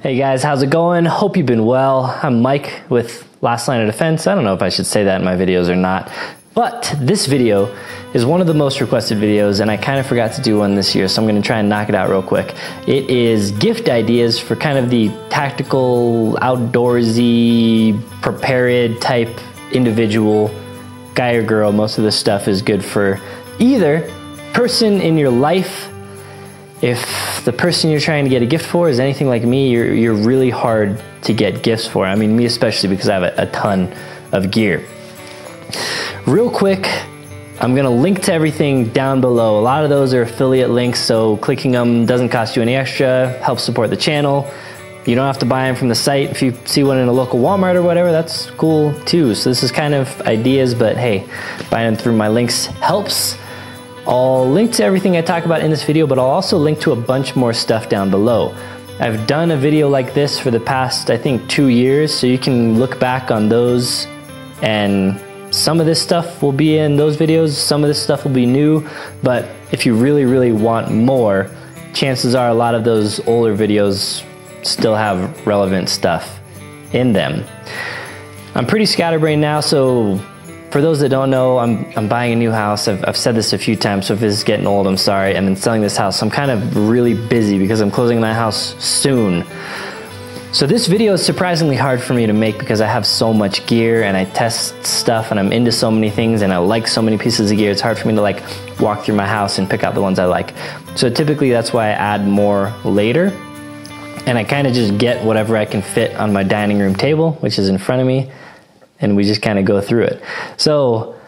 Hey guys, how's it going? Hope you've been well. I'm Mike with Last Line of Defense. I don't know if I should say that in my videos or not, but this video is one of the most requested videos and I kind of forgot to do one this year, so I'm gonna try and knock it out real quick. It is gift ideas for kind of the tactical, outdoorsy, prepared type individual, guy or girl. Most of this stuff is good for either person in your life. If the person you're trying to get a gift for is anything like me, you're really hard to get gifts for. I mean, me especially, because I have a ton of gear. Real quick, I'm gonna link to everything down below. A lot of those are affiliate links, so clicking them doesn't cost you any extra, helps support the channel. You don't have to buy them from the site. If you see one in a local Walmart or whatever, that's cool too. So this is kind of ideas, but hey, buying them through my links helps. I'll link to everything I talk about in this video, but I'll also link to a bunch more stuff down below. I've done a video like this for the past, I think, 2 years, so you can look back on those, and some of this stuff will be in those videos, some of this stuff will be new, but if you really, really want more, chances are a lot of those older videos still have relevant stuff in them. I'm pretty scatterbrained now, so for those that don't know, I'm buying a new house. I've said this a few times, so if this is getting old, I'm sorry. And then selling this house. So I'm kind of really busy because I'm closing my house soon. So this video is surprisingly hard for me to make because I have so much gear and I test stuff and I'm into so many things and I like so many pieces of gear. It's hard for me to like walk through my house and pick out the ones I like. So typically that's why I add more later. And I kind of just get whatever I can fit on my dining room table, which is in front of me. And we just kind of go through it. So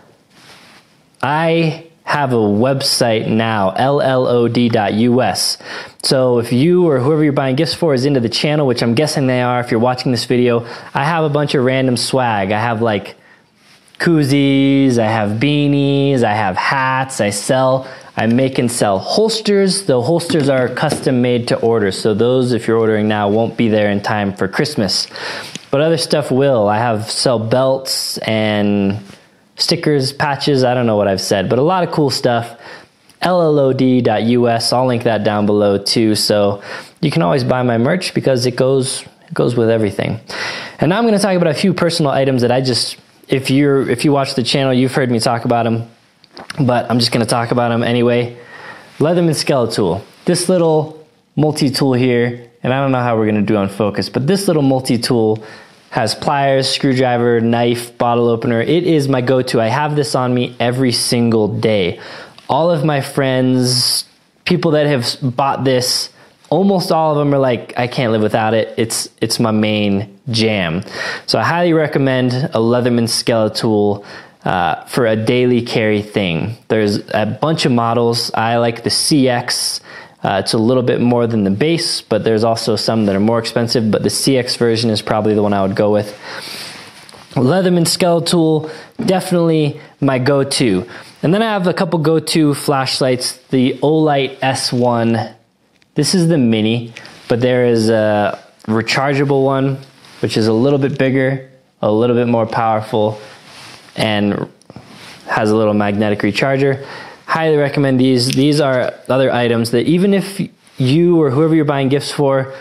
I have a website now, LLOD.us. So if you or whoever you're buying gifts for is into the channel, which I'm guessing they are if you're watching this video, I have a bunch of random swag. I have like koozies, I have beanies, I have hats, I make and sell holsters. The holsters are custom made to order, so those, if you're ordering now, won't be there in time for Christmas. But other stuff will. I sell belts and stickers, patches, I don't know what I've said, but a lot of cool stuff. LLOD.us, I'll link that down below too, so you can always buy my merch because it goes with everything. And now I'm gonna talk about a few personal items that I just, if you watch the channel, you've heard me talk about them, but I'm just gonna talk about them anyway. Leatherman Skeletal. This little multi-tool here, and I don't know how we're gonna do on focus, but this little multi-tool has pliers, screwdriver, knife, bottle opener. It is my go-to. I have this on me every single day. All of my friends, people that have bought this, almost all of them are like, I can't live without it. It's my main jam. So I highly recommend a Leatherman Skeletal for a daily carry thing. There's a bunch of models. I like the CX. It's a little bit more than the base, but there's also some that are more expensive, but the CX version is probably the one I would go with. Leatherman Skeletal, definitely my go-to. And then I have a couple go-to flashlights. The Olight S1. This is the mini, but there is a rechargeable one, which is a little bit bigger, a little bit more powerful, and has a little magnetic recharger. Highly recommend these. These are other items that even if you or whoever you're buying gifts for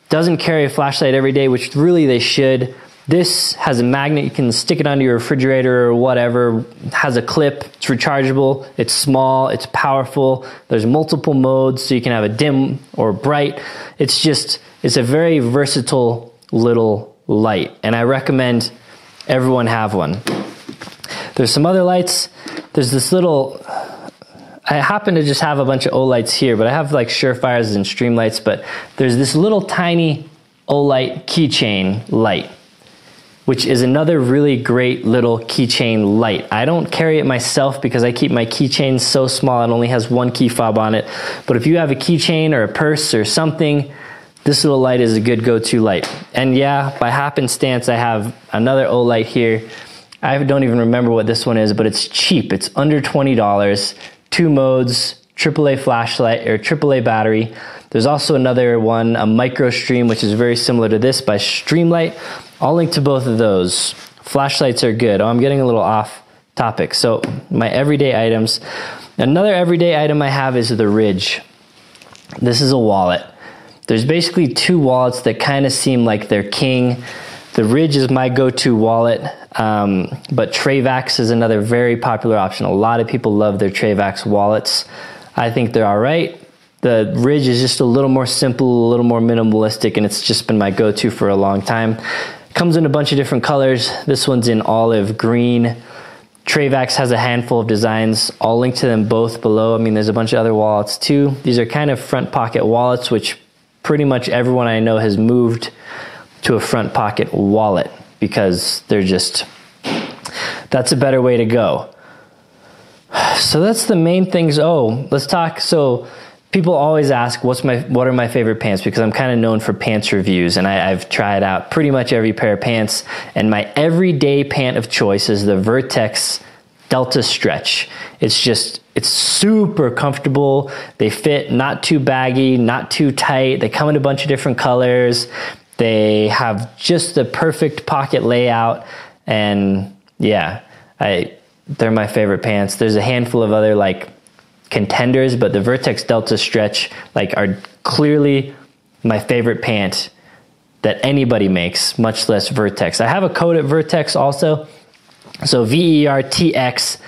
doesn't carry a flashlight every day, which really they should, this has a magnet. You can stick it onto your refrigerator or whatever. It has a clip. It's rechargeable. It's small. It's powerful. There's multiple modes, so you can have a dim or bright. It's a very versatile little light, and I recommend everyone have one. There's some other lights. There's this little, I happen to just have a bunch of Olights here, but I have like Surefires and Streamlights, but there's this little tiny Olight Keychain Light, which is another really great little keychain light. I don't carry it myself because I keep my keychains so small, it only has one key fob on it. But if you have a keychain or a purse or something, this little light is a good go-to light. And yeah, by happenstance, I have another Olight here. I don't even remember what this one is, but it's cheap. It's under $20. 2 modes, AAA flashlight or AAA battery. There's also another one, a micro stream, which is very similar to this by Streamlight. I'll link to both of those. Flashlights are good. Oh, I'm getting a little off topic. So my everyday items. Another everyday item I have is the Ridge. This is a wallet. There's basically two wallets that kind of seem like they're king. The Ridge is my go-to wallet, but Travax is another very popular option. A lot of people love their Travax wallets. I think they're all right. The Ridge is just a little more simple, a little more minimalistic, and it's just been my go-to for a long time. Comes in a bunch of different colors. This one's in olive green. Travax has a handful of designs. I'll link to them both below. I mean, there's a bunch of other wallets too. These are kind of front pocket wallets, which pretty much everyone I know has moved to a front pocket wallet because they're just, that's a better way to go. So that's the main things. Oh, let's talk. So people always ask, what are my favorite pants? Because I'm kind of known for pants reviews, and I've tried out pretty much every pair of pants, and my everyday pant of choice is the Vertex Delta Stretch. It's super comfortable. They fit not too baggy, not too tight. They come in a bunch of different colors. They have just the perfect pocket layout, and yeah, they're my favorite pants. There's a handful of other like contenders, but the Vertex Delta Stretch are clearly my favorite pant that anybody makes, much less Vertex. I have a code at Vertex also, so vertx.com.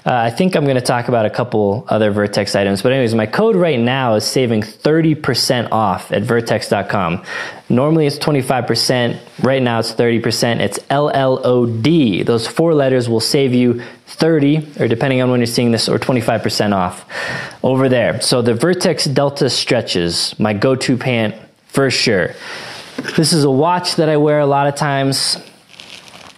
I think I'm going to talk about a couple other Vertex items, but anyways, my code right now is saving 30% off at vertex.com. Normally it's 25%, right now it's 30%. It's LLOD. Those 4 letters will save you 30, or depending on when you're seeing this, or 25% off over there. So the Vertex Delta Stretches, my go-to pant for sure. This is a watch that I wear a lot of times.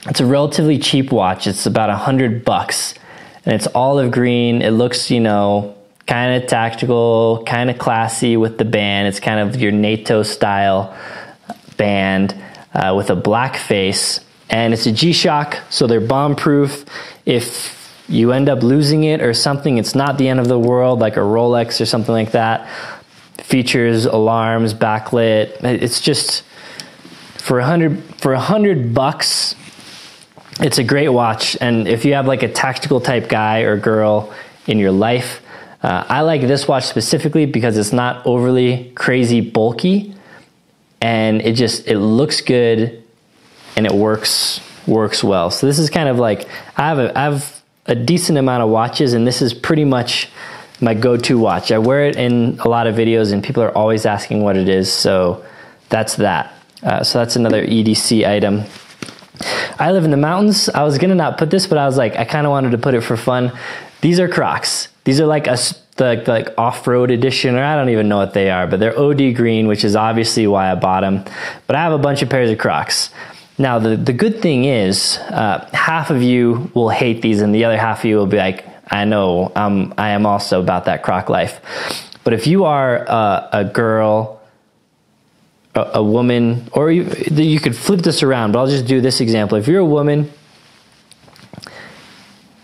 It's a relatively cheap watch. It's about $100, and it's olive green. It looks, kind of tactical, kind of classy with the band. It's kind of your NATO style band with a black face, and it's a G-Shock, so they're bomb-proof. If you end up losing it or something, it's not the end of the world, like a Rolex or something like that. Features alarms, backlit. It's just for $100. It's a great watch, and if you have like a tactical type guy or girl in your life, I like this watch specifically because it's not overly crazy bulky, and it looks good, and it works well. So this is kind of like, I have a decent amount of watches, and this is pretty much my go-to watch. I wear it in a lot of videos, and people are always asking what it is, so that's that. So that's another EDC item. I live in the mountains. I was gonna not put this, but I was like, I kind of wanted to put it for fun. These are Crocs. These are like the off-road edition, or I don't even know what they are, but they're OD green, which is obviously why I bought them. But I have a bunch of pairs of Crocs. Now, the good thing is, half of you will hate these, and the other half of you will be like, I know, I am also about that Croc life. But if you are a girl, a woman, or you could flip this around, but I'll just do this example. If you're a woman,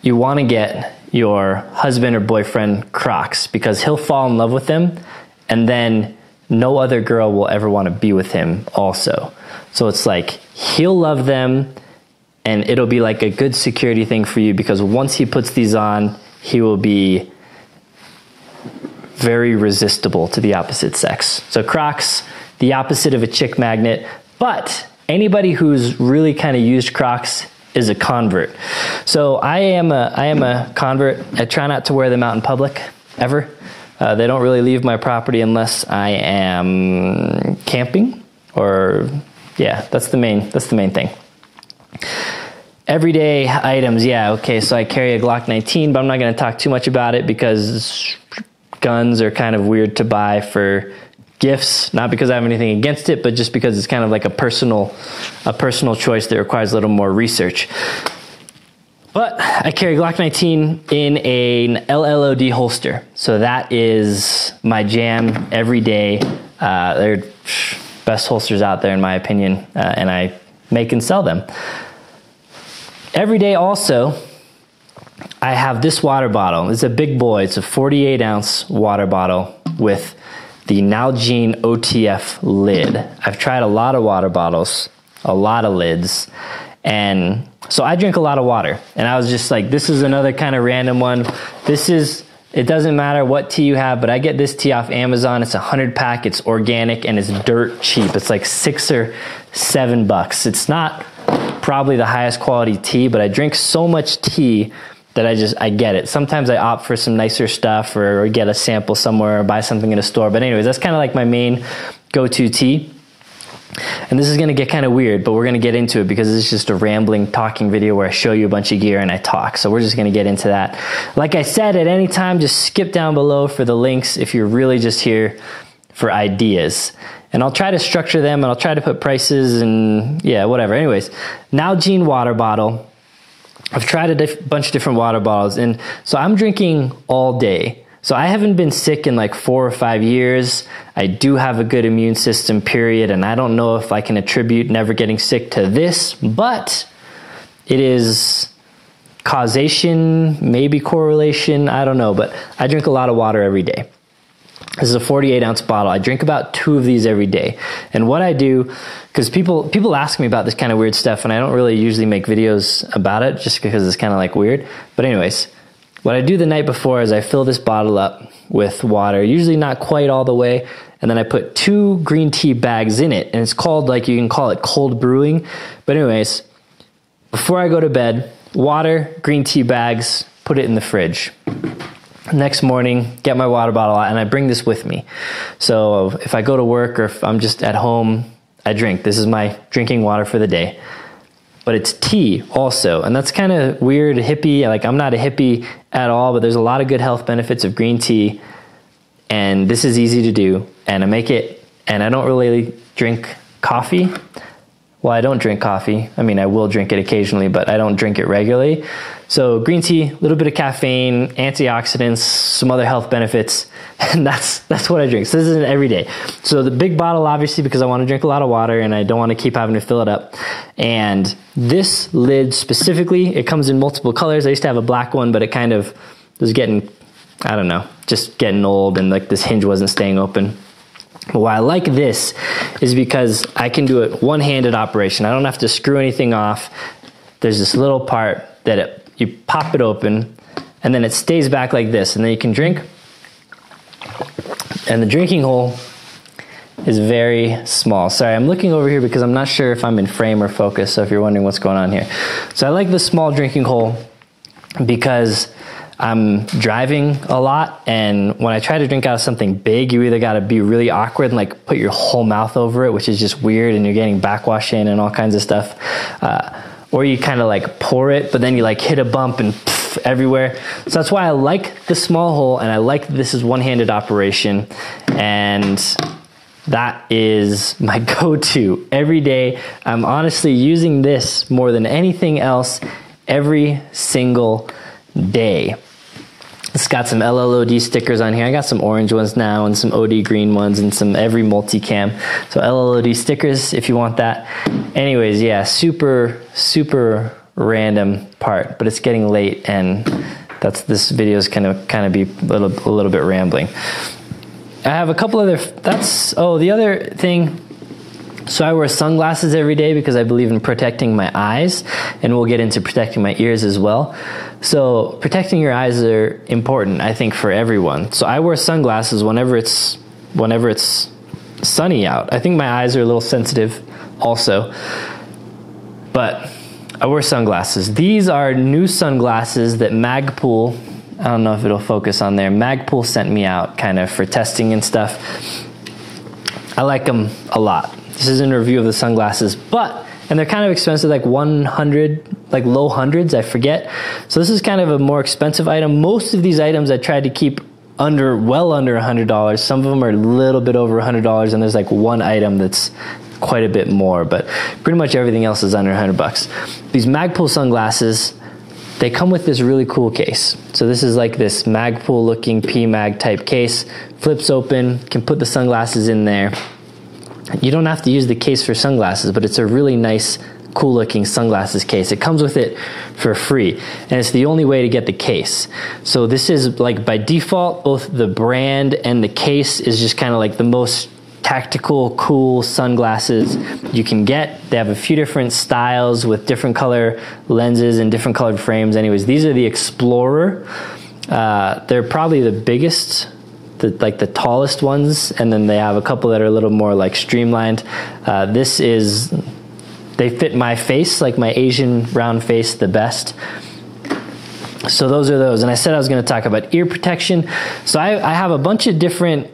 you want to get your husband or boyfriend Crocs because he'll fall in love with them, and then no other girl will ever want to be with him also. So it's like, he'll love them, and it'll be like a good security thing for you, because once he puts these on, he will be very resistible to the opposite sex. So Crocs, the opposite of a chick magnet, but anybody who's really kind of used Crocs is a convert. So I am a convert. I try not to wear them out in public ever. They don't really leave my property unless I am camping, or yeah, that's the main thing. Everyday items, yeah, okay, so I carry a Glock 19, but I'm not going to talk too much about it because guns are kind of weird to buy for gifts, not because I have anything against it, but just because it's kind of like a personal choice that requires a little more research. But I carry Glock 19 in an LLOD holster, so that is my jam every day. They're best holsters out there in my opinion, and I make and sell them. Every day also, I have this water bottle. It's a big boy. It's a 48-ounce water bottle with the Nalgene OTF lid. I've tried a lot of water bottles, a lot of lids, and so I drink a lot of water. And I was just like, this is another kind of random one. This is It doesn't matter what tea you have, but I get this tea off Amazon. It's a 100-pack, it's organic, and it's dirt cheap. It's like $6 or $7. It's not probably the highest quality tea, but I drink so much tea that I get it. Sometimes I opt for some nicer stuff or get a sample somewhere or buy something in a store. But anyways, that's kind of like my main go-to tea. And this is gonna get kind of weird, but we're gonna get into it because it's just a rambling talking video where I show you a bunch of gear and I talk. So we're just gonna get into that. Like I said, at any time, just skip down below for the links if you're really just here for ideas. And I'll try to structure them and I'll try to put prices and yeah, whatever. Anyways, Nalgene water bottle. I've tried a bunch of different water bottles, and so I'm drinking all day. So I haven't been sick in like 4 or 5 years. I do have a good immune system, period, and I don't know if I can attribute never getting sick to this, but it is causation, maybe correlation, I don't know, but I drink a lot of water every day. This is a 48-ounce bottle. I drink about 2 of these every day. And what I do, because people ask me about this kind of weird stuff, and I don't really usually make videos about it just because it's kind of like weird. But anyways, what I do the night before is I fill this bottle up with water, usually not quite all the way, and then I put 2 green tea bags in it. And it's called, like, you can call it cold brewing. But anyways, before I go to bed, water, green tea bags, put it in the fridge. Next morning, get my water bottle out, and I bring this with me. So if I go to work or if I'm just at home, I drink. This is my drinking water for the day. But it's tea also, and that's kind of weird, hippie. Like, I'm not a hippie at all, but there's a lot of good health benefits of green tea, and this is easy to do. And I make it, and I don't really drink coffee. Well, I don't drink coffee. I mean, I will drink it occasionally, but I don't drink it regularly. So green tea, a little bit of caffeine, antioxidants, some other health benefits, and that's what I drink. So this isn't every day. So the big bottle, obviously, because I want to drink a lot of water and I don't want to keep having to fill it up. And this lid specifically, it comes in multiple colors. I used to have a black one, but it kind of was getting, I don't know, just getting old, and like this hinge wasn't staying open. But why I like this is because I can do it one-handed operation. I don't have to screw anything off. There's this little part that you pop it open, and then it stays back like this, and then you can drink. And the drinking hole is very small. Sorry, I'm looking over here because I'm not sure if I'm in frame or focus, so if you're wondering what's going on here. So I like the small drinking hole because I'm driving a lot, and when I try to drink out of something big, you either got to be really awkward and like put your whole mouth over it, which is just weird, and you're getting backwash in and all kinds of stuff, or you kind of like pour it, but then you like hit a bump and pff, everywhere. So that's why I like the small hole, and I like this is one-handed operation, and that is my go-to every day. I'm honestly using this more than anything else every single day. It's got some LLOD stickers on here. I got some orange ones now and some OD green ones and some every multicam. So LLOD stickers if you want that. Anyways, yeah, super random part, but it's getting late, and this video is kind of be a little bit rambling. I have a couple other, the other thing. So I wear sunglasses every day because I believe in protecting my eyes, and we'll get into protecting my ears as well. So protecting your eyes are important, I think, for everyone. So I wear sunglasses whenever it's sunny out. I think my eyes are a little sensitive also, but I wear sunglasses. These are new sunglasses that Magpul, I don't know if it'll focus on there, Magpul sent me out kind of for testing and stuff. I like them a lot. This isn't a review of the sunglasses, and they're kind of expensive, like 100, like low hundreds, I forget. So this is kind of a more expensive item. Most of these items I tried to keep well under $100. Some of them are a little bit over $100, and there's like one item that's quite a bit more, but pretty much everything else is under $100. These Magpul sunglasses, they come with this really cool case. So this is like this Magpul looking PMag type case, flips open, can put the sunglasses in there. You don't have to use the case for sunglasses, but it's a really nice, cool looking sunglasses case. It comes with it for free, and it's the only way to get the case. So this is like by default, both the brand and the case is just kind of like the most tactical, cool sunglasses you can get. They have a few different styles with different color lenses and different colored frames. Anyways, these are the Explorer, They're probably the biggest, like the tallest ones, and then they have a couple that are a little more like streamlined. They fit my face, like my Asian round face, the best. So those are those. And I said I was going to talk about ear protection. So I have a bunch of different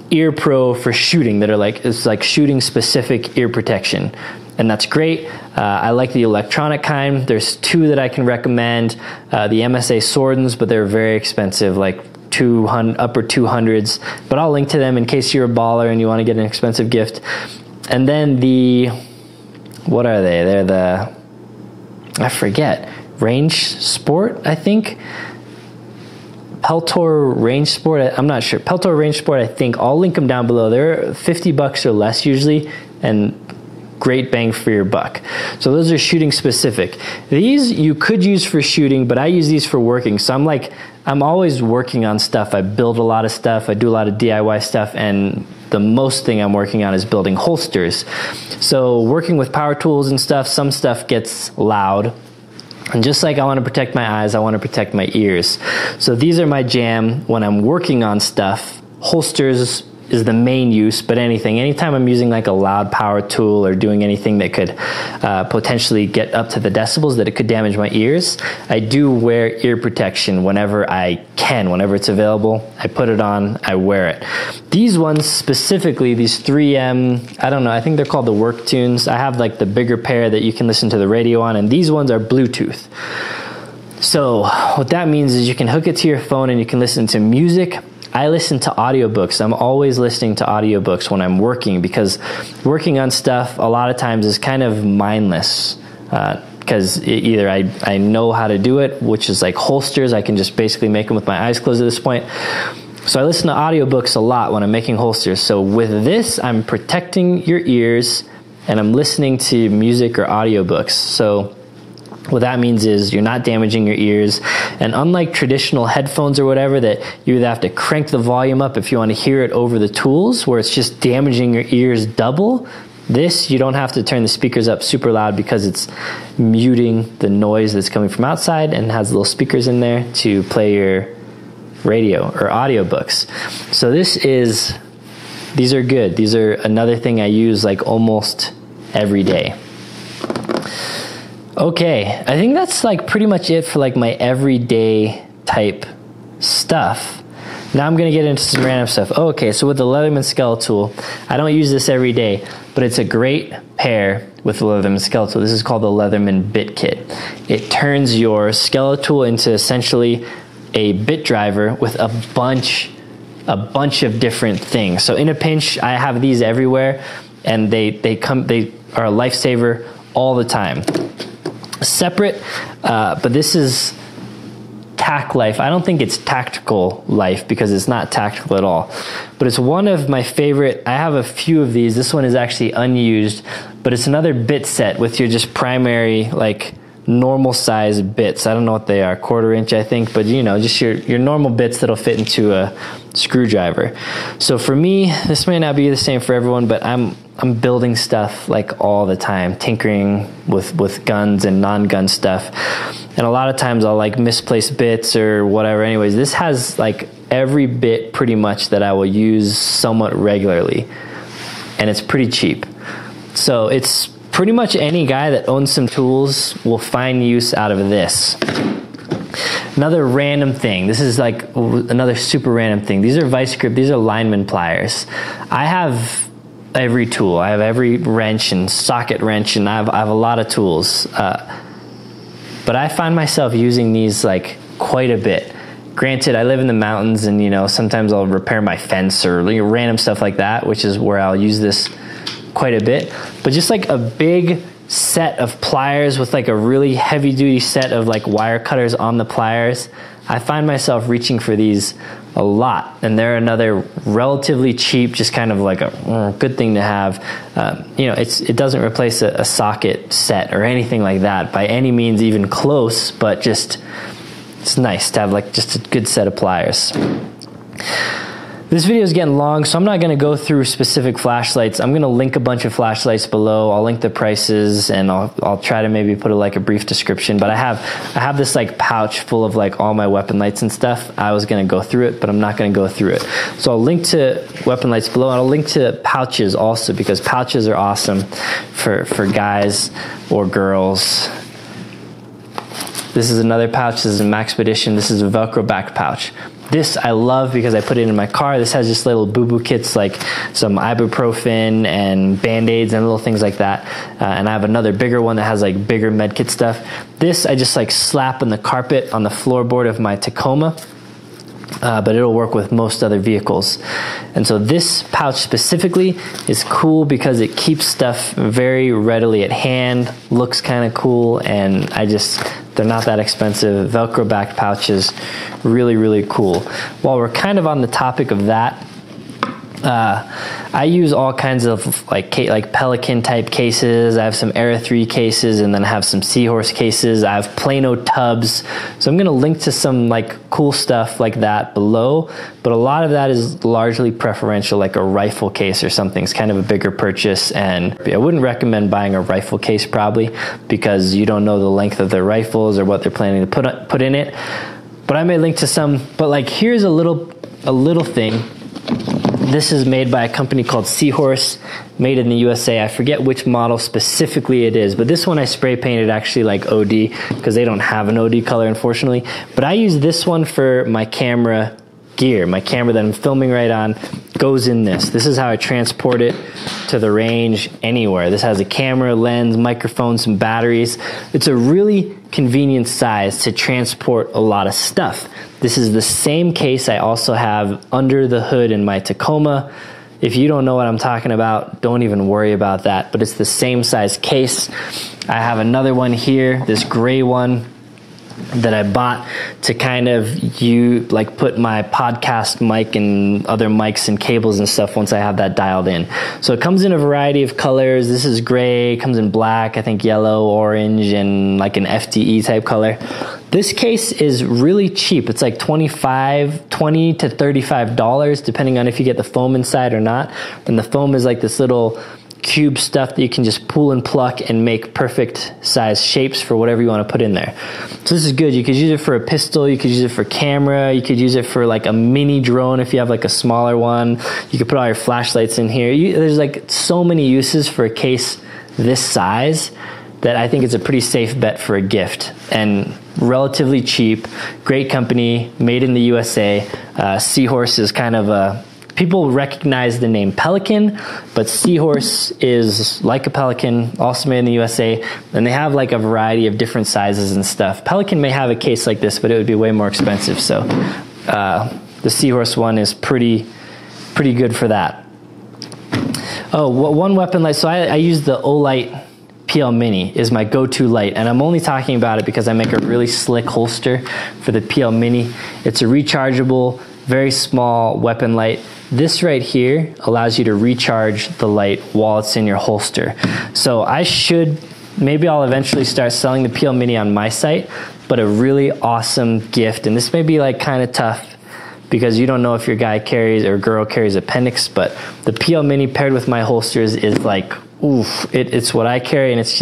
ear pro for shooting that are like, it's like shooting specific ear protection. And that's great. I like the electronic kind. There's two that I can recommend. The MSA Swordens, but they're very expensive, like upper 200s. But I'll link to them in case you're a baller and you want to get an expensive gift. And then what are they? They're I forget. Range Sport, I think. Peltor Range Sport, I'm not sure. Peltor Range Sport, I think. I'll link them down below. They're $50 or less usually, and great bang for your buck. So those are shooting specific. These you could use for shooting, but I use these for working. So I'm always working on stuff. I build a lot of stuff. I do a lot of DIY stuff, and the most thing I'm working on is building holsters. So working with power tools and stuff, some stuff gets loud. And just like I want to protect my eyes, I want to protect my ears. So these are my jam when I'm working on stuff. Holsters is the main use, but anytime I'm using like a loud power tool or doing anything that could potentially get up to the decibels that it could damage my ears, I do wear ear protection whenever I can, whenever it's available. I put it on, I wear it. These ones specifically, these 3M, I don't know, I think they're called the Work Tunes. I have like the bigger pair that you can listen to the radio on, and these ones are Bluetooth. So what that means is you can hook it to your phone and you can listen to music. I listen to audiobooks. I'm always listening to audiobooks when I'm working, because working on stuff a lot of times is kind of mindless, because either I know how to do it, which is like holsters. I can just basically make them with my eyes closed at this point. So I listen to audiobooks a lot when I'm making holsters. So with this, I'm protecting your ears and I'm listening to music or audiobooks. So what that means is you're not damaging your ears. And unlike traditional headphones or whatever that you either have to crank the volume up if you want to hear it over the tools, where it's just damaging your ears double, this you don't have to turn the speakers up super loud because it's muting the noise that's coming from outside and has little speakers in there to play your radio or audiobooks. So these are good. These are another thing I use like almost every day. Okay, I think that's like pretty much it for like my everyday type stuff. Now I'm gonna get into some random stuff. Okay, so with the Leatherman Skeletal, I don't use this every day, but it's a great pair with the Leatherman Skeletal. This is called the Leatherman Bit Kit. It turns your Skeletal into essentially a bit driver with a bunch of different things. So in a pinch, I have these everywhere, and they are a lifesaver all the time. Separate, but this is Tac Life. I don't think it's Tactical Life because it's not tactical at all, but it's one of my favorite. I have a few of these. This one is actually unused, but it's another bit set with your just primary like normal size bits. I don't know what they are, 1/4 inch I think, but you know, just your normal bits that'll fit into a screwdriver. So for me, this may not be the same for everyone, but I'm building stuff like all the time, tinkering with guns and non-gun stuff, and a lot of times I'll like misplace bits or whatever. Anyways, this has like every bit pretty much that I will use somewhat regularly, and it's pretty cheap. So it's pretty much any guy that owns some tools will find use out of this. Another random thing. This is like another super random thing. These are vice grip. These are Lineman Pliers. I have every tool. I have every wrench and socket wrench, and I have a lot of tools. But I find myself using these like quite a bit. Granted, I live in the mountains, and you know, sometimes I'll repair my fence or random stuff like that, which is where I'll use this quite a bit. But just like a big set of pliers with like a really heavy duty set of like wire cutters on the pliers, I find myself reaching for these a lot, and they're another relatively cheap, just kind of like a good thing to have. You know, it doesn't replace a socket set or anything like that by any means, even close, but just it's nice to have like just a good set of pliers. This video is getting long, so I'm not going to go through specific flashlights. I'm going to link a bunch of flashlights below. I'll link the prices, and I'll try to maybe put a brief description. But I have this like pouch full of like all my weapon lights and stuff. I was going to go through it, but I'm not going to go through it. So I'll link to weapon lights below, and I'll link to pouches also, because pouches are awesome for guys or girls. This is another pouch. This is a Maxpedition. This is a Velcro back pouch. This I love because I put it in my car. This has just little boo-boo kits like some ibuprofen and Band-Aids and little things like that. And I have another bigger one that has like bigger med kit stuff. This I just like slap on the carpet on the floorboard of my Tacoma. But it'll work with most other vehicles. And so this pouch specifically is cool because it keeps stuff very readily at hand, looks kind of cool, and they're not that expensive. Velcro back pouches, really, really cool. While we're kind of on the topic of that, I use all kinds of like Pelican type cases. I have some Era 3 cases, and then I have some Seahorse cases. I have Plano tubs. So I'm going to link to some like cool stuff like that below, but a lot of that is largely preferential, like a rifle case or something. It's kind of a bigger purchase, and I wouldn't recommend buying a rifle case probably because you don't know the length of their rifles or what they're planning to put in it. But I may link to some, but like here's a little thing. This is made by a company called Seahorse, made in the USA. I forget which model specifically it is, but this one I spray painted actually like OD because they don't have an OD color, unfortunately. But I use this one for my camera gear. My camera that I'm filming right on goes in this. This is how I transport it to the range anywhere. This has a camera, lens, microphone, some batteries. It's a really convenient size to transport a lot of stuff. This is the same case I also have under the hood in my Tacoma. If you don't know what I'm talking about, don't even worry about that, but it's the same size case. I have another one here, this gray one that I bought to kind of put my podcast mic and other mics and cables and stuff once I have that dialed in. So it comes in a variety of colors. This is gray, comes in black, I think yellow, orange, and like an FTE type color. This case is really cheap. It's like $20 to $35, depending on if you get the foam inside or not. And the foam is like this little cube stuff that you can just pull and pluck and make perfect size shapes for whatever you want to put in there. So this is good. You could use it for a pistol, you could use it for camera, you could use it for like a mini drone if you have like a smaller one. You could put all your flashlights in here. There's like so many uses for a case this size that I think it's a pretty safe bet for a gift, and relatively cheap. Great company, made in the USA. Seahorse is kind of a, people recognize the name Pelican, but Seahorse is like a Pelican, also made in the USA, and they have like a variety of different sizes and stuff. Pelican may have a case like this, but it would be way more expensive, so the Seahorse one is pretty good for that. Oh, one weapon light, so I use the Olight PL Mini is my go-to light, and I'm only talking about it because I make a really slick holster for the PL Mini. It's a rechargeable, very small weapon light. This right here allows you to recharge the light while it's in your holster. So maybe I'll eventually start selling the PL Mini on my site, but a really awesome gift. And this may be like kind of tough because you don't know if your guy carries or girl carries appendix, but the PL Mini paired with my holsters is like, oof, it's what I carry, and it's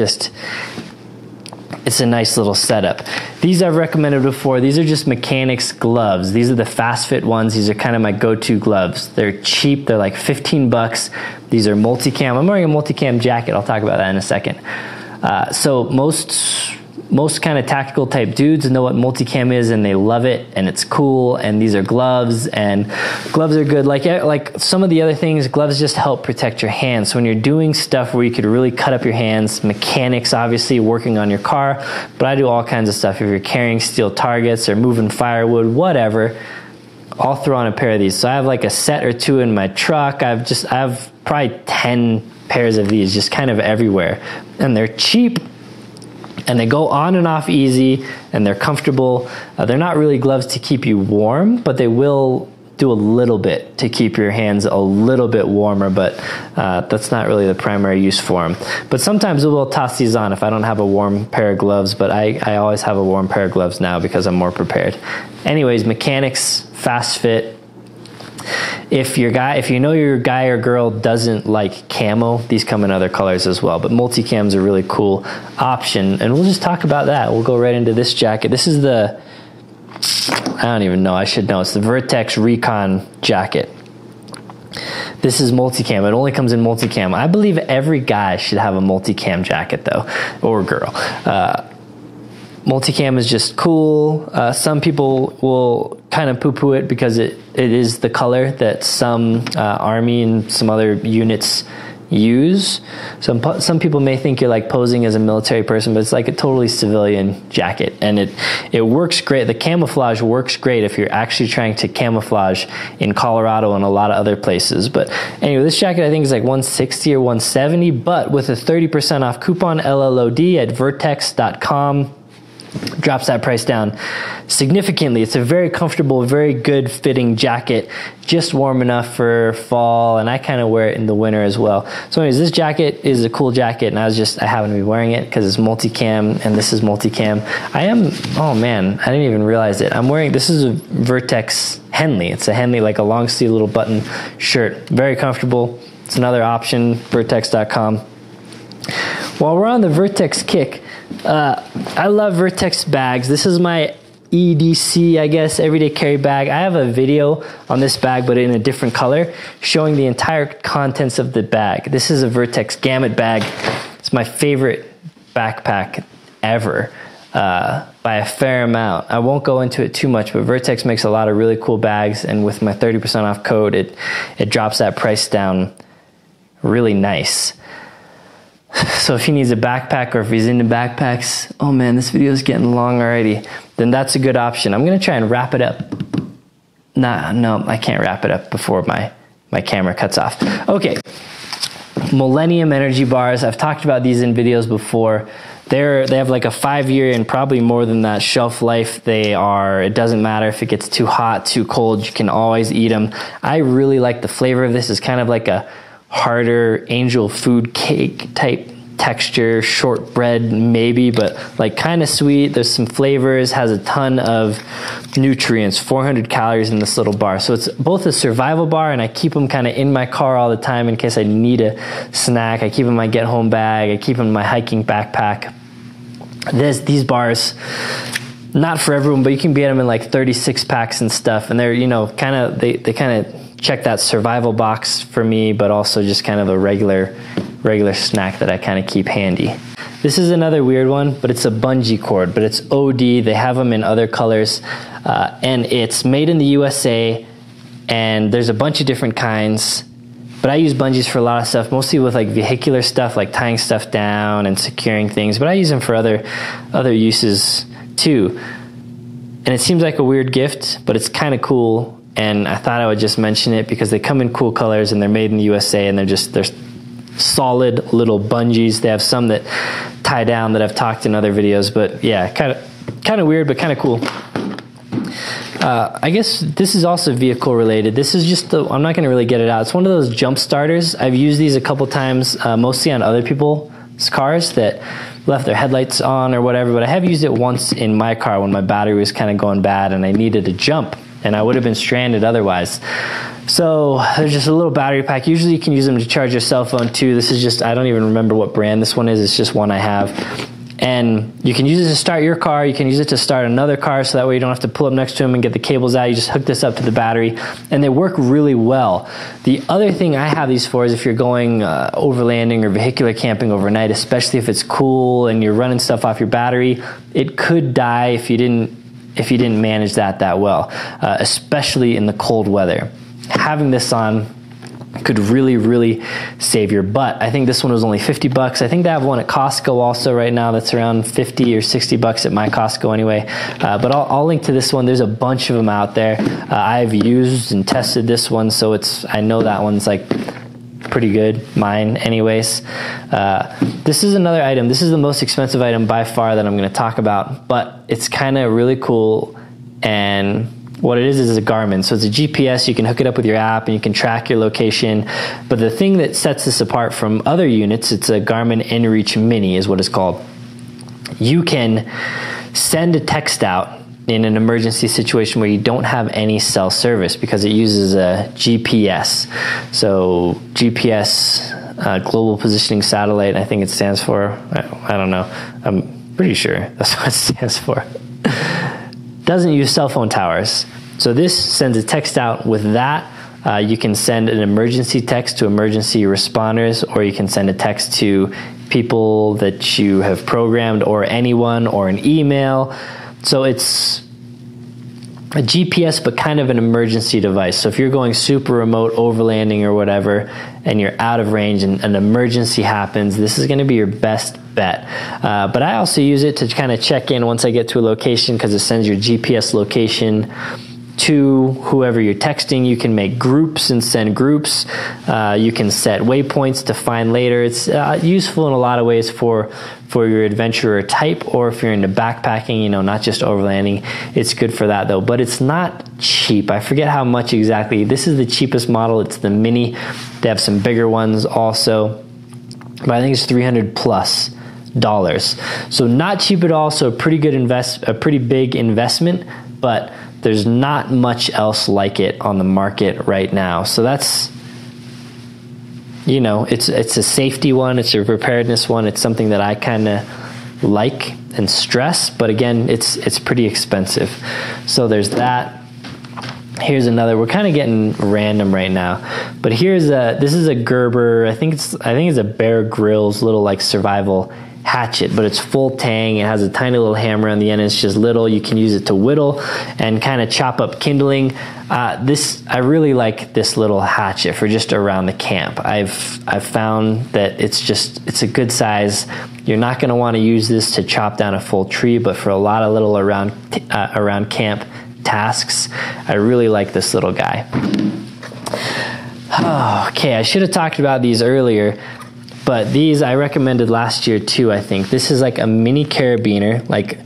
a nice little setup. These I've recommended before. These are just mechanics gloves. These are the fast fit ones. These are kind of my go-to gloves. They're cheap. They're like 15 bucks. These are multicam. I'm wearing a multicam jacket. I'll talk about that in a second. So most kind of tactical type dudes know what multicam is, and they love it, and it's cool. And these are gloves, and gloves are good. Like some of the other things, gloves just help protect your hands. So when you're doing stuff where you could really cut up your hands, mechanics, obviously working on your car, but I do all kinds of stuff. If you're carrying steel targets or moving firewood, whatever, I'll throw on a pair of these. So I have like a set or two in my truck. I have probably 10 pairs of these just kind of everywhere, and they're cheap. And they go on and off easy, and they're comfortable. They're not really gloves to keep you warm, but they will do a little bit to keep your hands a little bit warmer, but that's not really the primary use for them. But sometimes we'll toss these on if I don't have a warm pair of gloves, but I always have a warm pair of gloves now because I'm more prepared. Anyways, mechanics, fast fit. If you know your guy or girl doesn't like camo, these come in other colors as well, but multicam is a really cool option, and we'll just talk about that. We'll go right into this jacket. This is the, I don't even know, I should know, it's the Vertex Recon jacket. This is multicam. It only comes in multicam. I believe every guy should have a multicam jacket though, or girl. Multicam is just cool. Some people will kind of poo-poo it because it is the color that some Army and some other units use. Some people may think you're like posing as a military person, but it's like a totally civilian jacket, and it works great. The camouflage works great if you're actually trying to camouflage in Colorado and a lot of other places. But anyway, this jacket I think is like $160 or $170, but with a 30% off coupon, LLOD, at vertex.com, drops that price down significantly. It's a very comfortable, very good fitting jacket, just warm enough for fall, and I kind of wear it in the winter as well. So anyways, this jacket is a cool jacket, and I happen to be wearing it because it's multicam, and this is multicam. Oh man, I didn't even realize it. This is a Vertex Henley. It's a Henley, like a long sleeve little button shirt. Very comfortable. It's another option, vertex.com. While we're on the Vertex kick, I love Vertex bags. This is my EDC, I guess, everyday carry bag. I have a video on this bag, but in a different color, showing the entire contents of the bag. This is a Vertex Gamut bag. It's my favorite backpack ever, by a fair amount. I won't go into it too much, but Vertex makes a lot of really cool bags, and with my 30% off code, it drops that price down really nice. So if he needs a backpack, or if he's into backpacks, oh man, this video is getting long already, then that's a good option. I'm gonna try and wrap it up. No, I can't wrap it up before my camera cuts off. Okay, Millennium energy bars. I've talked about these in videos before. They have like a 5-year and probably more than that shelf life. It doesn't matter if it gets too hot, too cold, you can always eat them. I really like the flavor of this. It's kind of like a harder angel food cake type texture, shortbread maybe, but like kind of sweet. There's some flavors, has a ton of nutrients, 400 calories in this little bar. So it's both a survival bar, and I keep them kind of in my car all the time in case I need a snack. I keep them in my get home bag. I keep them in my hiking backpack. These bars, not for everyone, but you can get them in like 36 packs and stuff, and they're, you know, they kind of check that survival box for me, but also just kind of a regular snack that I kind of keep handy. This is another weird one, but it's a bungee cord, but it's OD. They have them in other colors, and it's made in the USA, and there's a bunch of different kinds, but I use bungees for a lot of stuff, mostly with like vehicular stuff, like tying stuff down and securing things, but I use them for other uses too. And it seems like a weird gift, but it's kind of cool. And I thought I would just mention it because they come in cool colors, and they're made in the USA, and they're solid little bungees. They have some that tie down that I've talked in other videos, but yeah, kind of weird, but kind of cool. I guess this is also vehicle related. This is just I'm not going to really get it out. It's one of those jump starters. I've used these a couple times, mostly on other people's cars that left their headlights on or whatever, but I have used it once in my car when my battery was kind of going bad and I needed a jump, and I would have been stranded otherwise. So there's just a little battery pack. Usually you can use them to charge your cell phone too. This is just, I don't even remember what brand this one is. It's just one I have. And you can use it to start your car. You can use it to start another car, so that way you don't have to pull up next to them and get the cables out. You just hook this up to the battery, and they work really well. The other thing I have these for is if you're going overlanding or vehicular camping overnight, especially if it's cool and you're running stuff off your battery, it could die if you didn't manage that well, especially in the cold weather. Having this on could really save your butt. I think this one was only 50 bucks. I think they have one at Costco also right now that's around 50 or 60 bucks at my Costco anyway. But I'll link to this one. There's a bunch of them out there. I've used and tested this one, so I know that one's like pretty good, mine anyways. This is another item. This is the most expensive item by far that I'm going to talk about, but it's kind of really cool. And what it is a Garmin. So it's a GPS. You can hook it up with your app and you can track your location. But the thing that sets this apart from other units, it's a Garmin inReach Mini is what it's called. You can send a text out. in an emergency situation where you don't have any cell service, because it uses a GPS. So GPS, Global Positioning Satellite, I think it stands for. I don't know. I'm pretty sure that's what it stands for. Doesn't use cell phone towers. So this sends a text out with that. You can send an emergency text to emergency responders, or you can send a text to people that you have programmed, or anyone, or an email. So it's a GPS, but kind of an emergency device. So if you're going super remote, overlanding or whatever, and you're out of range and an emergency happens, this is going to be your best bet. But I also use it to kind of check in once I get to a location, because it sends your GPS location to whoever you're texting. You can make groups and send groups. You can set waypoints to find later. It's useful in a lot of ways for your adventurer type, or if you're into backpacking, you know, not just overlanding. It's good for that though, but it's not cheap. I forget how much exactly. This is the cheapest model. It's the mini. They have some bigger ones also, but I think it's $300+. So not cheap at all. So a pretty big investment, but there's not much else like it on the market right now. So that's, you know, it's a safety one, it's a preparedness one, it's something that I kind of like and stress, but again, it's pretty expensive. So there's that. Here's another. We're kind of getting random right now, but this is a Gerber. I think it's a Bear Grylls little like survival hatchet, but it's full tang. It has a tiny little hammer on the end. It's just little. You can use it to whittle and kind of chop up kindling. I really like this little hatchet for just around the camp. I've found that it's a good size. You're not going to want to use this to chop down a full tree, but for a lot of little around camp tasks, I really like this little guy. Okay, I should have talked about these earlier, but these I recommended last year too, I think. This is like a mini carabiner, like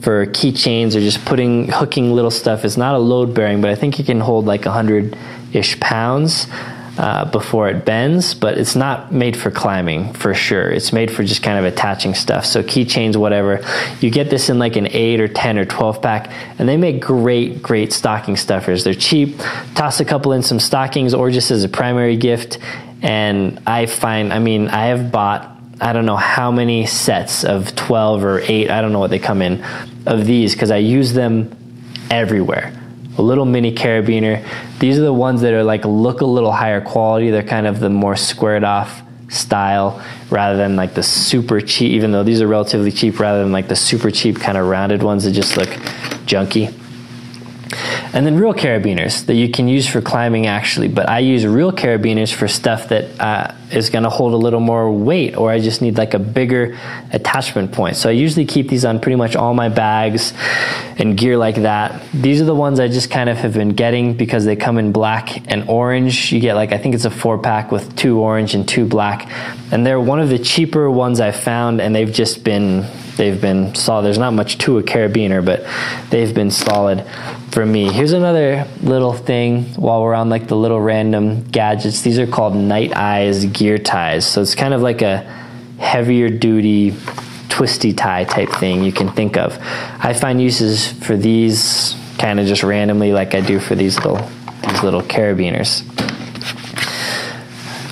for keychains or just hooking little stuff. It's not a load bearing, but I think it can hold like 100-ish pounds before it bends, but it's not made for climbing for sure. It's made for just kind of attaching stuff. So keychains, whatever. You get this in like an 8 or 10 or 12 pack, and they make great stocking stuffers. They're cheap. Toss a couple in some stockings or just as a primary gift. And I have bought, I don't know how many sets of 12 or 8, I don't know what they come in, of these, because I use them everywhere. A little mini carabiner. These are the ones that are like look a little higher quality. They're kind of the more squared off style rather than like the super cheap, even though these are relatively cheap, rather than like the super cheap kind of rounded ones that just look junky. And then real carabiners that you can use for climbing actually, but I use real carabiners for stuff that is going to hold a little more weight, or I just need like a bigger attachment point. So I usually keep these on pretty much all my bags and gear like that. These are the ones I just kind of have been getting because they come in black and orange. You get like, I think it's a 4-pack with 2 orange and 2 black, and they're one of the cheaper ones I found, and they've been solid. There's not much to a carabiner, but they've been solid for me. Here's another little thing while we're on like the little random gadgets. These are called Night Eyes gear ties. So it's kind of like a heavier duty twisty tie type thing you can think of. I find uses for these kind of just randomly, like I do for these little carabiners.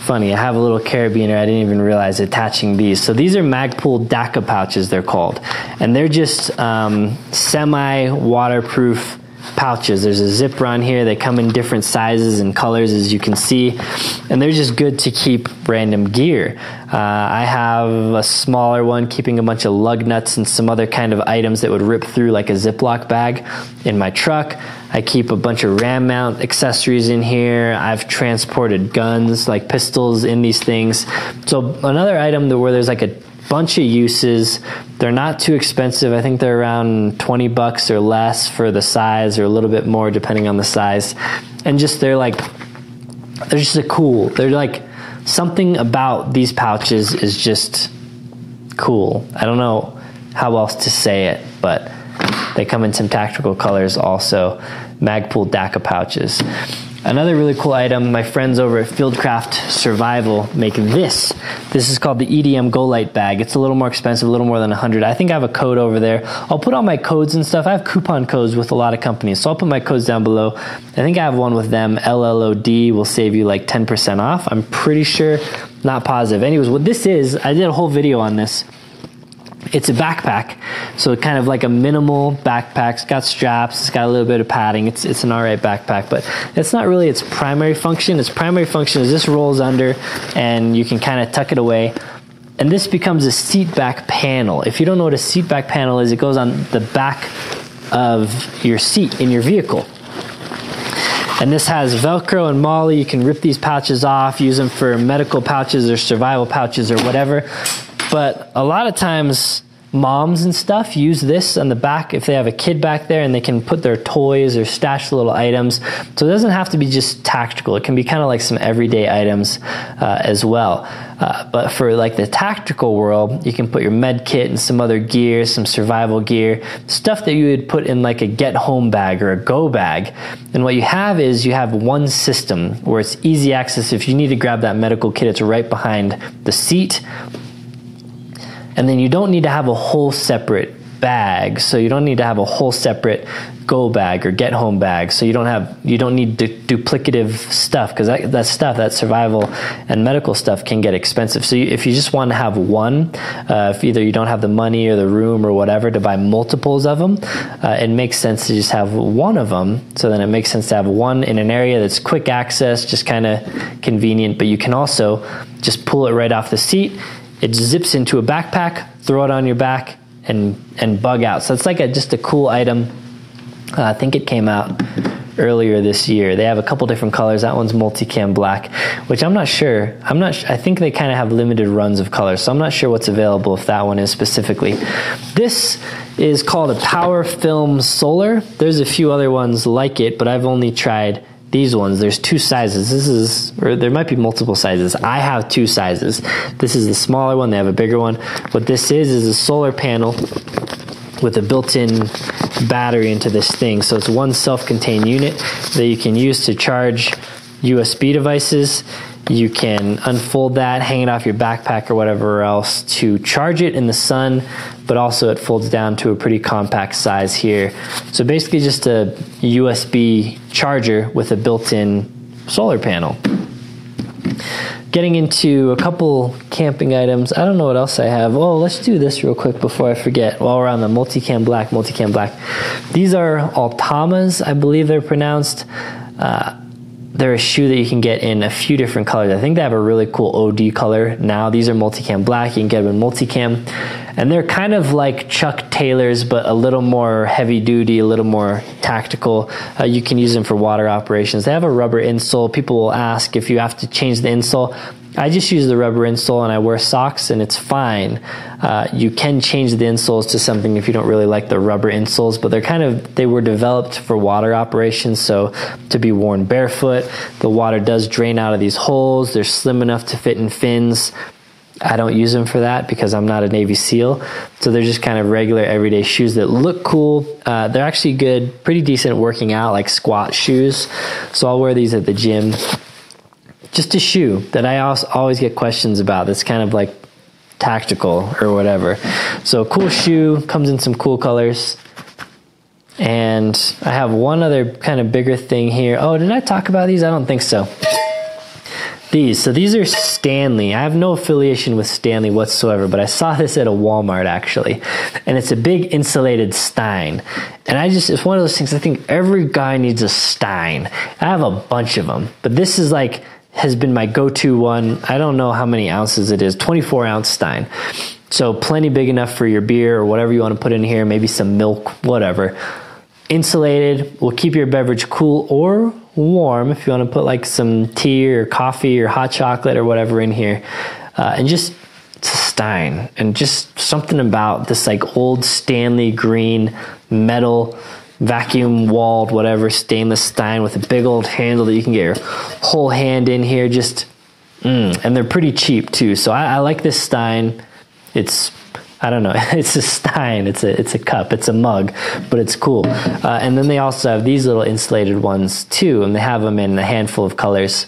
Funny, I have a little carabiner, I didn't even realize attaching these. So these are Magpul Daca pouches, they're called. And they're just semi-waterproof pouches. There's a zipper on here. They come in different sizes and colors, as you can see. And they're just good to keep random gear. I have a smaller one keeping a bunch of lug nuts and some other kind of items that would rip through like a Ziploc bag in my truck. I keep a bunch of ram mount accessories in here. I've transported guns, like pistols, in these things. So another item where there's like a bunch of uses. They're not too expensive. I think they're around $20 or less for the size, or a little bit more depending on the size. And just they're just cool. They're like, something about these pouches is just cool. I don't know how else to say it, but they come in some tactical colors also. Magpul Daca pouches. Another really cool item, my friends over at Fieldcraft Survival make this. This is called the Edm Go Light Bag. It's a little more expensive, a little more than 100. I think I have a code over there. I'll put all my codes and stuff. I have coupon codes with a lot of companies, so I'll put my codes down below. I think I have one with them. LLOD will save you like 10% off. I'm pretty sure, not positive. Anyways, what this is, I did a whole video on this. It's a backpack, so kind of like a minimal backpack. It's got straps, it's got a little bit of padding. It's an alright backpack, but it's not really its primary function. Its primary function is this rolls under and you can kind of tuck it away. And this becomes a seat back panel. If you don't know what a seat back panel is, it goes on the back of your seat in your vehicle. And this has Velcro and MOLLE. You can rip these pouches off, use them for medical pouches or survival pouches or whatever. But a lot of times moms and stuff use this on the back if they have a kid back there, and they can put their toys or stash little items. So it doesn't have to be just tactical. It can be kind of like some everyday items as well. But for like the tactical world, you can put your med kit and some other gear, some survival gear, stuff that you would put in like a get home bag or a go bag. And what you have is you have one system where it's easy access. If you need to grab that medical kit, it's right behind the seat. And then you don't need to have a whole separate bag. So you don't need to have a whole separate go bag or get home bag. So you don't need duplicative stuff, because that survival and medical stuff can get expensive. So if you just want to have one, if either you don't have the money or the room or whatever to buy multiples of them, it makes sense to just have one of them. So then it makes sense to have one in an area that's quick access, just kind of convenient. But you can also just pull it right off the seat. It zips into a backpack, throw it on your back, and bug out. So it's like just a cool item. I think it came out earlier this year. They have a couple different colors. That one's multicam black, which I'm not sure. I think they kind of have limited runs of colors, so I'm not sure what's available if that one is specifically. This is called a Power Film Solar. There's a few other ones like it, but I've only tried these ones. There's two sizes. Or there might be multiple sizes. I have two sizes. This is the smaller one. They have a bigger one. What this is a solar panel with a built-in battery into this thing. So it's one self-contained unit that you can use to charge USB devices. You can unfold that, hang it off your backpack or whatever else to charge it in the sun, but also it folds down to a pretty compact size here. So basically just a USB charger with a built-in solar panel. Getting into a couple camping items. I don't know what else I have. Oh, let's do this real quick before I forget. While we're on the multicam black. These are Altamas, I believe they're pronounced. They're a shoe that you can get in a few different colors. I think they have a really cool OD color now. These are multicam black. You can get them in multicam. And they're kind of like Chuck Taylors, but a little more heavy duty, a little more tactical. You can use them for water operations. They have a rubber insole. People will ask if you have to change the insole. I just use the rubber insole and I wear socks and it's fine. You can change the insoles to something if you don't really like the rubber insoles, but they were developed for water operations, so to be worn barefoot. The water does drain out of these holes. They're slim enough to fit in fins. I don't use them for that because I'm not a Navy SEAL. So they're just kind of regular everyday shoes that look cool. They're actually good, pretty decent working out, like squat shoes. So I'll wear these at the gym. Just a shoe that I always get questions about that's kind of like tactical or whatever. So cool shoe, comes in some cool colors. And I have one other kind of bigger thing here. Oh, did I talk about these? I don't think so. These are Stanley. I have no affiliation with Stanley whatsoever, but I saw this at a Walmart actually. And it's a big insulated Stein. And it's one of those things, I think every guy needs a Stein. I have a bunch of them, but this is like, has been my go-to one. I don't know how many ounces it is, 24 ounce Stein. So plenty big enough for your beer or whatever you want to put in here, maybe some milk, whatever. Insulated, will keep your beverage cool or warm if you want to put like some tea or coffee or hot chocolate or whatever in here. And just, it's a Stein. And just something about this like old Stanley green metal vacuum walled whatever stainless Stein with a big old handle that you can get your whole hand in here. Just and they're pretty cheap too, so I like this Stein. It's I don't know. It's a Stein. It's a cup. It's a mug, but it's cool. And then they also have these little insulated ones too, and they have them in a handful of colors.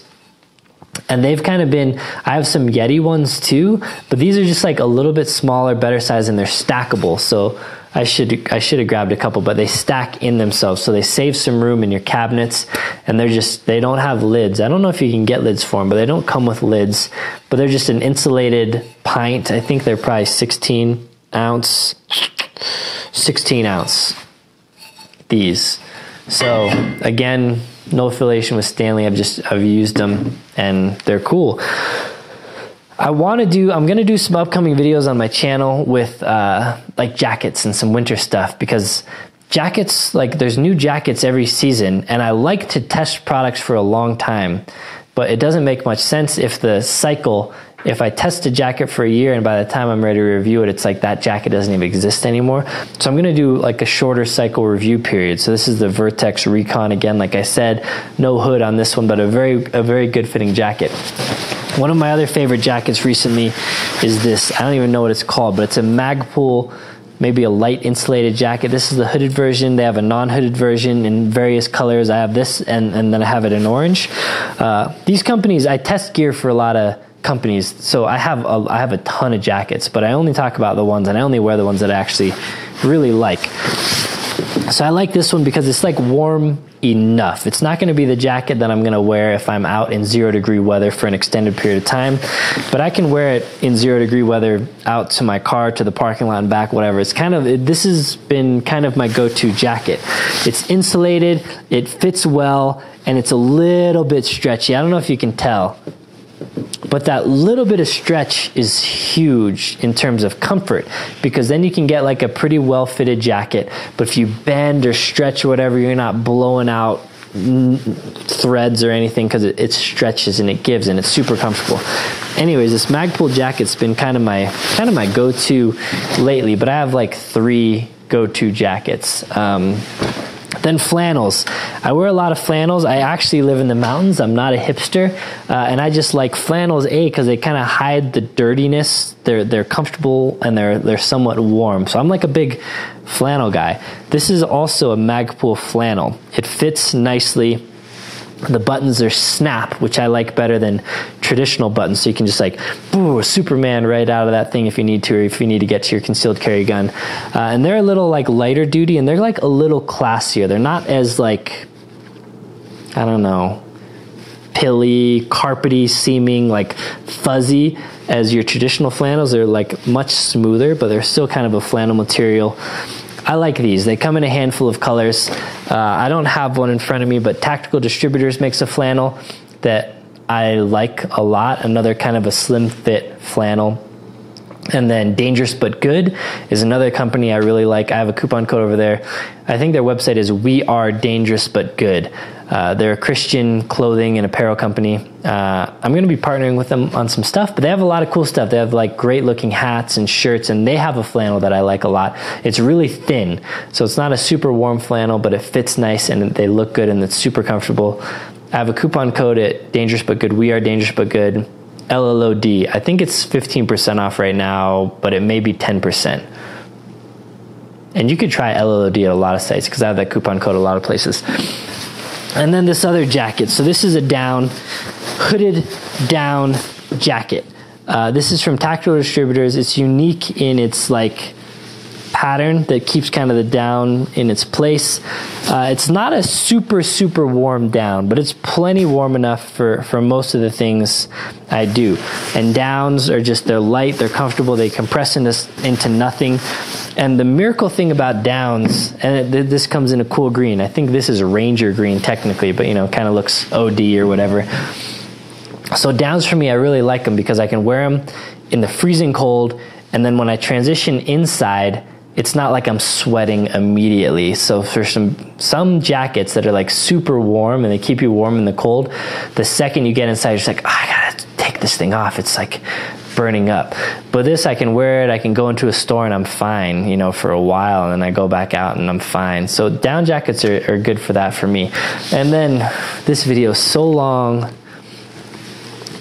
And they've kind of been, I have some Yeti ones too, but these are just like a little bit smaller, better size, and they're stackable. So I should have grabbed a couple, but they stack in themselves. So they save some room in your cabinets, and they don't have lids. I don't know if you can get lids for them, but they don't come with lids, but they're just an insulated pint. I think they're probably 16 ounce, these. So again, no affiliation with Stanley. I've used them and they're cool. I'm gonna do some upcoming videos on my channel with like jackets and some winter stuff, because jackets, like there's new jackets every season, and I like to test products for a long time, but it doesn't make much sense if I test a jacket for a year and by the time I'm ready to review it, it's like that jacket doesn't even exist anymore. So I'm gonna do like a shorter cycle review period. So this is the Vertex Recon again, like I said, no hood on this one, but a very good fitting jacket. One of my other favorite jackets recently is this, I don't even know what it's called, but it's a Magpul, maybe a light insulated jacket. This is the hooded version. They have a non-hooded version in various colors. I have this and then I have it in orange. These companies, I test gear for a lot of companies, so I have a ton of jackets, but I only talk about the ones, and I only wear the ones that I actually really like. So I like this one because it's like warm enough. It's not going to be the jacket that I'm going to wear if I'm out in 0-degree weather for an extended period of time, but I can wear it in 0-degree weather out to my car, to the parking lot and back, whatever. It's this has been kind of my go-to jacket. It's insulated, it fits well, and it's a little bit stretchy. I don't know if you can tell, but that little bit of stretch is huge in terms of comfort, because then you can get like a pretty well-fitted jacket, but if you bend or stretch or whatever, you're not blowing out threads or anything, because it stretches and it gives, and it's super comfortable. Anyways, this Magpul jacket's been kind of my go-to lately, but I have like 3 go-to jackets. Then flannels. I wear a lot of flannels. I actually live in the mountains. I'm not a hipster, and I just like flannels, because they kind of hide the dirtiness. They're comfortable and they're somewhat warm. So I'm like a big flannel guy. This is also a Magpul flannel. It fits nicely. The buttons are snap, which I like better than traditional buttons. So you can just like, boo, Superman right out of that thing if you need to, or if you need to get to your concealed carry gun. And they're a little like lighter duty, and they're like a little classier. They're not as like, I don't know, pilly, carpety seeming, like fuzzy as your traditional flannels. They're like much smoother, but they're still kind of a flannel material. I like these. They come in a handful of colors. I don't have one in front of me, but Tactical Distributors makes a flannel that I like a lot. Another kind of a slim fit flannel. And then Dangerous But Good is another company I really like. I have a coupon code over there. I think their website is We Are Dangerous But Good. They're a Christian clothing and apparel company. I'm going to be partnering with them on some stuff, but they have a lot of cool stuff. They have like great looking hats and shirts, and they have a flannel that I like a lot. It's really thin, so it's not a super warm flannel, but it fits nice and they look good and it's super comfortable. I have a coupon code at Dangerous But Good. We Are Dangerous But Good. LLOD. I think it's 15% off right now, but it may be 10%. And you could try LLOD at a lot of sites, because I have that coupon code a lot of places. And then this other jacket. So this is a hooded down jacket. This is from Tactical Distributors. It's unique in its like pattern that keeps kind of the down in its place. It's not a super warm down, but it's plenty warm enough for most of the things I do. And downs are just, they're light, they're comfortable, they compress into nothing. And the miracle thing about downs, and this comes in a cool green. I think this is Ranger green technically, but you know, kind of looks OD or whatever. So downs for me, I really like them because I can wear them in the freezing cold, and then when I transition inside, it's not like I'm sweating immediately. So for some jackets that are like super warm and they keep you warm in the cold, the second you get inside, you're just like, oh, I gotta take this thing off. It's like burning up. But this, I can wear it, I can go into a store and I'm fine, you know, for a while, and then I go back out and I'm fine. So down jackets are good for that for me. And then this video is so long.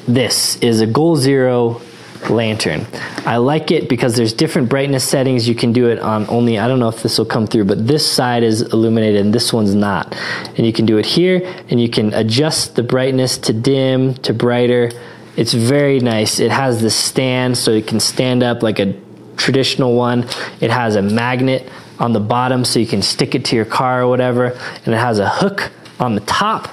This is a Goal Zero lantern. I like it because there's different brightness settings. You can do it on only, I don't know if this will come through, but this side is illuminated and this one's not. And you can do it here, and you can adjust the brightness to dim, to brighter. It's very nice. It has the stand, so it can stand up like a traditional one. It has a magnet on the bottom, so you can stick it to your car or whatever. And it has a hook on the top.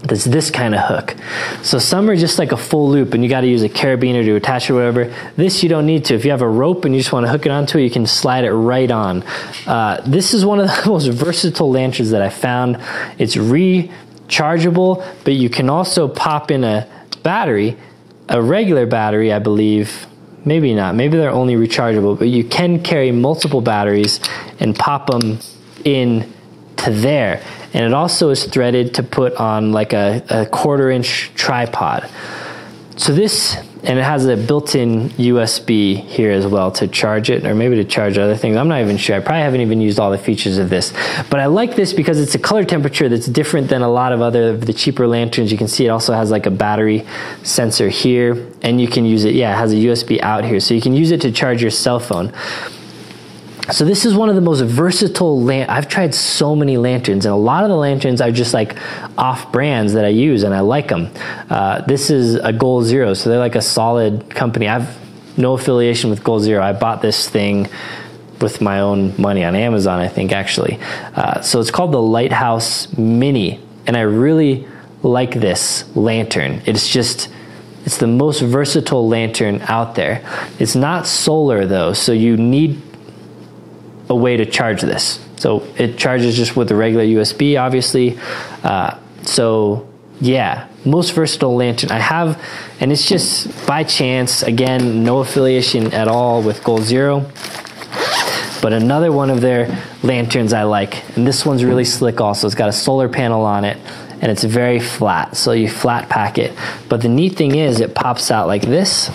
That's this kind of hook. So some are just like a full loop and you got to use a carabiner to attach it or whatever. This you don't need to. If you have a rope and you just want to hook it onto it, you can slide it right on. This is one of the most versatile lanterns that I found. It's rechargeable, but you can also pop in a battery, a regular battery, I believe. Maybe not. Maybe they're only rechargeable, but you can carry multiple batteries and pop them in to there. And it also is threaded to put on like a 1/4-inch tripod. So this, and it has a built-in USB here as well to charge it, or maybe to charge other things. I'm not even sure. I probably haven't even used all the features of this. But I like this because it's a color temperature that's different than a lot of other of the cheaper lanterns. You can see it also has like a battery sensor here, and you can use it, yeah, it has a USB out here. So you can use it to charge your cell phone. So this is one of the most versatile I've tried so many lanterns, and a lot of the lanterns are just like off brands that I use and I like them. This is a Goal Zero, so they're like a solid company. I've no affiliation with Goal Zero. I bought this thing with my own money on Amazon, I think, actually. So it's called the Lighthouse Mini, and I really like this lantern. It's the most versatile lantern out there. It's not solar though, so you need a way to charge this. So it charges just with the regular USB, obviously. So yeah, most versatile lantern I have, and it's just by chance, again, no affiliation at all with Goal Zero, but another one of their lanterns I like, and this one's really slick also. It's got a solar panel on it, and it's very flat, so you flat pack it. But the neat thing is it pops out like this,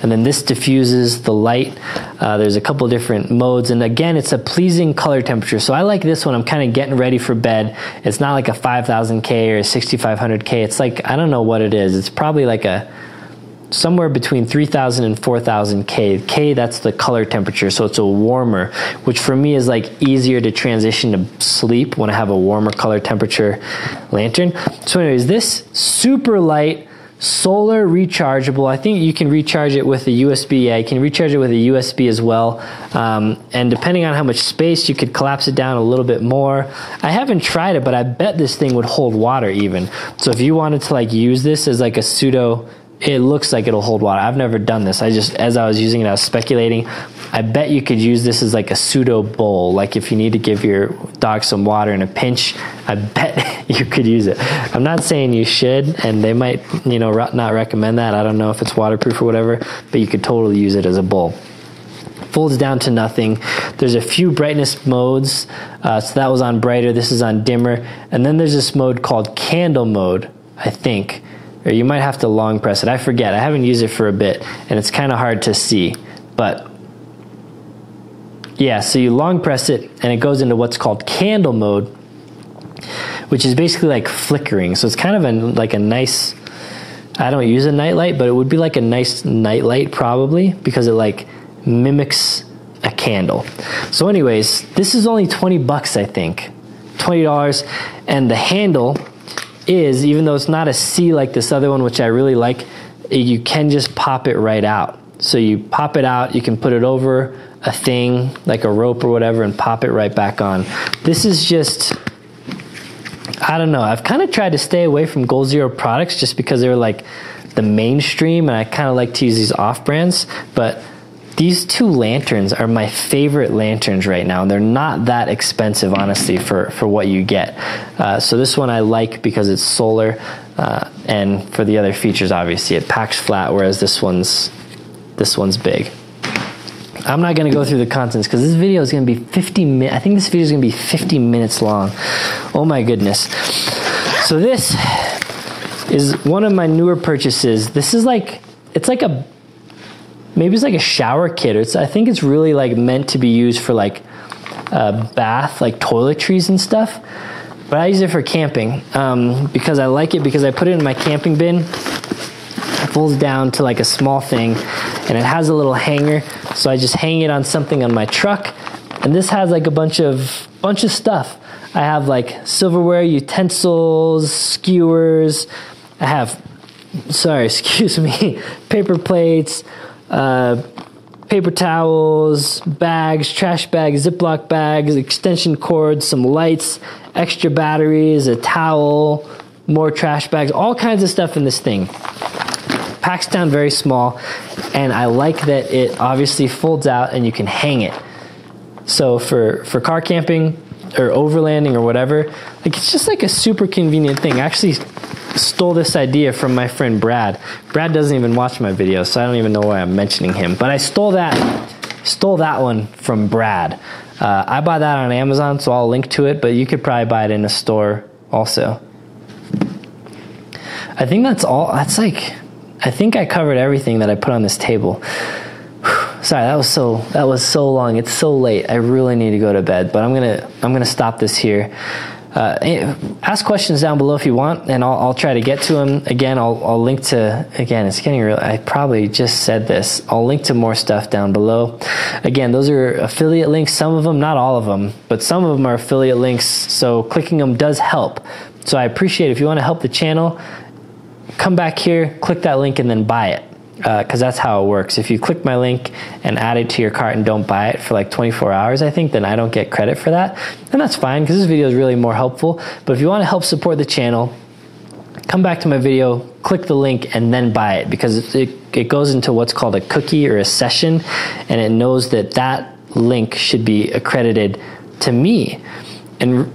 and then this diffuses the light. There's a couple different modes, and again, it's a pleasing color temperature. So I like this when I'm kind of getting ready for bed. It's not like a 5000K or a 6500K. It's like, I don't know what it is. It's probably like somewhere between 3000 and 4000K. K, that's the color temperature, so it's a warmer, which for me is like easier to transition to sleep when I have a warmer color temperature lantern. So anyways, this super light, solar rechargeable. I think you can recharge it with a USB. Yeah, you can recharge it with a USB as well. And depending on how much space, you could collapse it down a little bit more. I haven't tried it, but I bet this thing would hold water even. So if you wanted to like use this as like a pseudo, it looks like it'll hold water. I've never done this. As I was using it, I was speculating. I bet you could use this as like a pseudo bowl. Like if you need to give your dog some water in a pinch, I bet you could use it. I'm not saying you should, and they might, you know, not recommend that. I don't know if it's waterproof or whatever, but you could totally use it as a bowl. Folds down to nothing. There's a few brightness modes. So that was on brighter. This is on dimmer. And then there's this mode called candle mode, I think. Or you might have to long press it. I forget. I haven't used it for a bit, and it's kind of hard to see. But yeah, so you long press it, and it goes into what's called candle mode, which is basically like flickering. So it's kind of like a nice, I don't use a nightlight, but it would be like a nice nightlight probably, because it like mimics a candle. So anyways, this is only 20 bucks, I think. $20, and the handle is, even though it's not a C like this other one, which I really like, you can just pop it right out. So you pop it out, you can put it over a thing like a rope or whatever and pop it right back on. This is just, I don't know, I've kind of tried to stay away from Goal Zero products just because they're like the mainstream, and I kind of like to use these off brands, but these two lanterns are my favorite lanterns right now. They're not that expensive, honestly, for what you get. So this one I like because it's solar, and for the other features, obviously, it packs flat, whereas this one's big. I'm not going to go through the contents because this video is going to be 50 minutes. I think this video is going to be 50 minutes long. Oh my goodness. So this is one of my newer purchases. This is like, it's like a, maybe it's like a shower kit. I think it's really like meant to be used for like bath, like toiletries and stuff. But I use it for camping because I like it, because I put it in my camping bin. folds down to like a small thing, and it has a little hanger, so I just hang it on something on my truck. And this has like a bunch of stuff. I have like silverware, utensils, skewers. I have, sorry, excuse me, paper plates, paper towels, bags, trash bags, Ziploc bags, extension cords, some lights, extra batteries, a towel, more trash bags, all kinds of stuff in this thing. Packs down very small, and I like that it obviously folds out and you can hang it. So for car camping or overlanding or whatever, like it's just like a super convenient thing. I actually stole this idea from my friend Brad. Brad doesn't even watch my videos, so I don't even know why I'm mentioning him. But I stole that one from Brad. I bought that on Amazon, so I'll link to it, but you could probably buy it in a store also. I think that's all. That's like, I think I covered everything that I put on this table. Sorry, that was so long. It's so late. I really need to go to bed, but I'm gonna stop this here. Ask questions down below if you want, and I'll try to get to them. Again, I'll link to, again, it's getting real. I probably just said this. I'll link to more stuff down below. Again, those are affiliate links. Some of them, not all of them, but some of them are affiliate links, so clicking them does help. So I appreciate it. If you want to help the channel, come back here, click that link, and then buy it. Because that's how it works. If you click my link and add it to your cart and don't buy it for like 24 hours, I think, then I don't get credit for that. And that's fine, because this video is really more helpful. But if you want to help support the channel, come back to my video, click the link, and then buy it, because it goes into what's called a cookie or a session, and it knows that that link should be accredited to me. And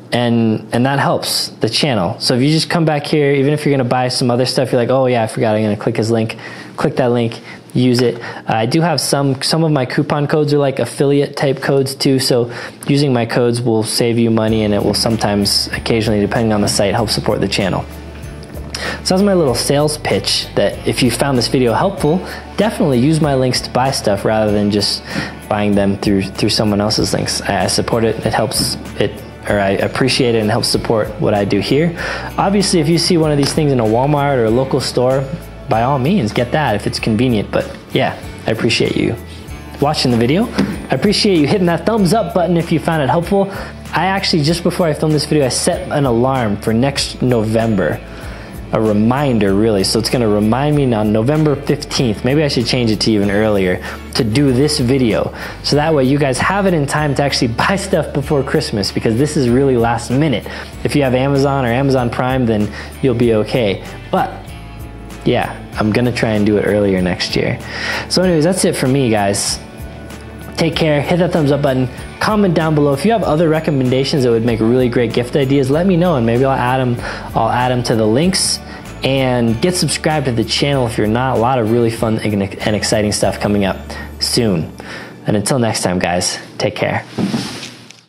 that helps the channel. So if you just come back here, even if you're gonna buy some other stuff, you're like, oh yeah, I forgot I'm gonna click his link. Click that link, use it. I do have some of my coupon codes are like affiliate type codes too, so using my codes will save you money, and it will sometimes, occasionally, depending on the site, help support the channel. So that's my little sales pitch, that if you found this video helpful, definitely use my links to buy stuff rather than just buying them through someone else's links. I support it, it helps it, or I appreciate it and helps support what I do here. Obviously, if you see one of these things in a Walmart or a local store, by all means, get that if it's convenient. But yeah, I appreciate you watching the video. I appreciate you hitting that thumbs up button if you found it helpful. I actually, just before I filmed this video, I set an alarm for next November. A reminder, really. So it's gonna remind me on November 15th, maybe I should change it to even earlier, to do this video. So that way you guys have it in time to actually buy stuff before Christmas, because this is really last minute. If you have Amazon or Amazon Prime, then you'll be okay. But yeah, I'm gonna try and do it earlier next year. So anyways, that's it for me, guys. Take care, hit that thumbs up button, comment down below. If you have other recommendations that would make really great gift ideas, let me know, and maybe I'll add them to the links. And get subscribed to the channel if you're not. A lot of really fun and exciting stuff coming up soon. And until next time, guys, take care.